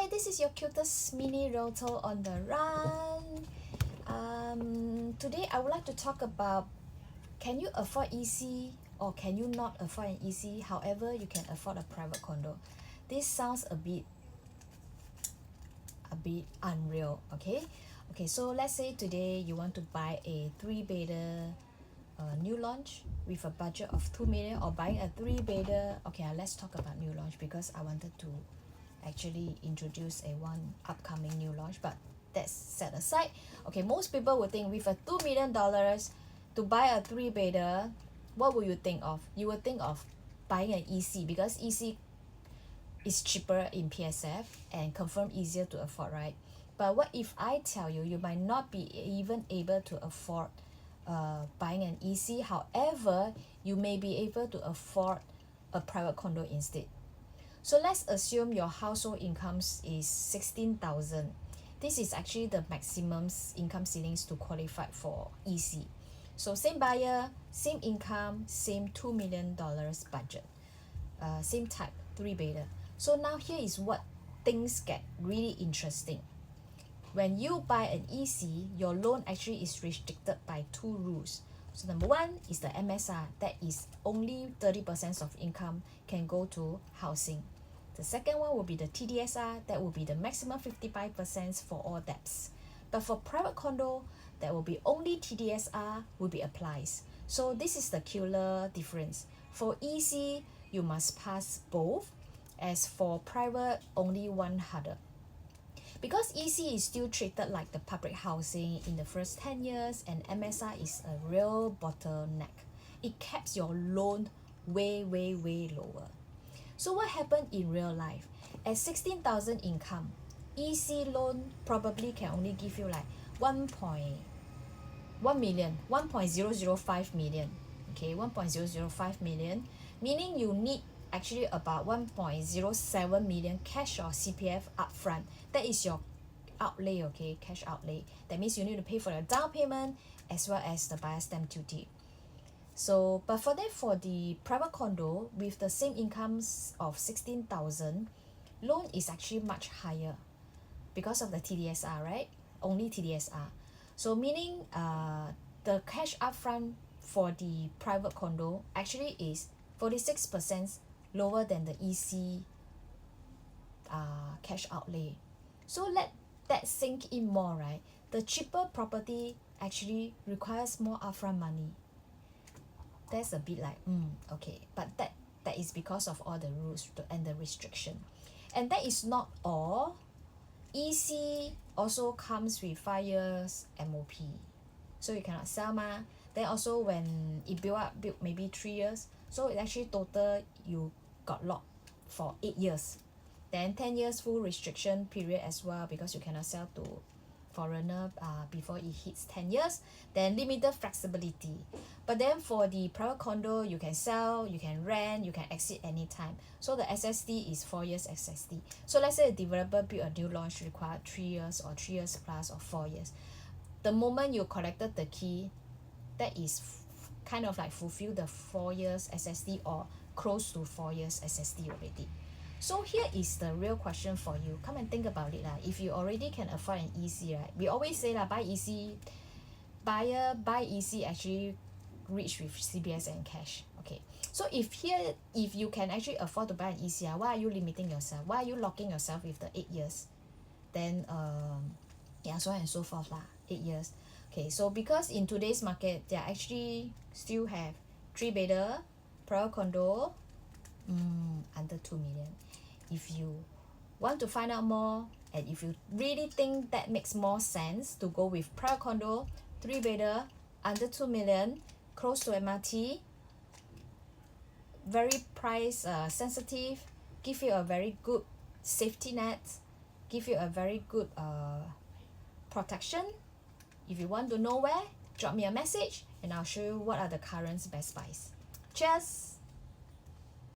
Hi, this is your cutest mini realtor on the run. Today I would like to talk about, can you afford EC or can you not afford an EC? However, you can afford a private condo. This sounds a bit unreal. Okay, so let's say today you want to buy a 3-bedder new launch with a budget of 2 million, or buying a 3-bedder. Okay, let's talk about new launch because I wanted to actually introduce one upcoming new launch, but that's set aside. Okay, most people would think with a $2 million to buy a 3-bedder, what will you think of? You will think of buying an EC because EC is cheaper in PSF and confirm easier to afford, right? But what if I tell you, you might not be even able to afford buying an EC, however, you may be able to afford a private condo instead. So let's assume your household income is 16,000. This is actually the maximum income ceilings to qualify for EC. So same buyer, same income, same $2 million budget, same type, 3-bedder. So now here is what things get really interesting. When you buy an EC, your loan actually is restricted by 2 rules. So number 1 is the MSR, that is only 30% of income can go to housing. The second one will be the TDSR, that will be the maximum 55% for all debts. But for private condo, that will be only TDSR will be applied. So this is the killer difference. For EC, you must pass both. As for private, only one harder. Because EC is still treated like the public housing in the first 10 years, and MSR is a real bottleneck. It caps your loan way lower. So what happened in real life? At 16,000 income, EC loan probably can only give you like 1.1 million, 1.005 million. Okay, 1.005 million, meaning you need actually about 1.07 million cash or CPF upfront. That is your outlay, okay, cash outlay. That means you need to pay for your down payment as well as the buyer stamp duty. So, but for the private condo with the same incomes of 16,000, loan is actually much higher because of the TDSR, right? Only TDSR. So meaning the cash upfront for the private condo actually is 46% lower than the EC cash outlay. So let that sink in more, right? The cheaper property actually requires more upfront money. That's a bit like okay, but that is because of all the rules and the restriction. And that is not all. EC also comes with 5 years MOP, so you cannot sell ma. Then also when it build maybe 3 years, so it actually total you got locked for 8 years. Then 10 years full restriction period as well, because you cannot sell to foreigner before it hits 10 years. Then limited flexibility. But then for the private condo, you can sell, you can rent, you can exit anytime. So the SSD is 4 years SSD. So let's say a developer build a new launch require 3 years or 3 years plus or 4 years. The moment you collected the key, that is kind of like fulfill the 4 years SSD or close to 4 years SSD already. So here is the real question for you. Come and think about it lah. If you already can afford an EC, right? We always say lah, buy EC, buy EC actually rich with CBS and cash. Okay. So if you can actually afford to buy an EC, why are you limiting yourself? Why are you locking yourself with the 8 years? Then yeah, so on and so forth lah. 8 years. Okay, so because in today's market, they actually still have 3-bedder, private condo, under 2 million. If you want to find out more, and if you really think that makes more sense to go with private condo, 3-bedder, under 2 million, close to MRT, very price sensitive, give you a very good safety net, give you a very good protection. If you want to know where, drop me a message and I'll show you what are the current best buys. Cheers!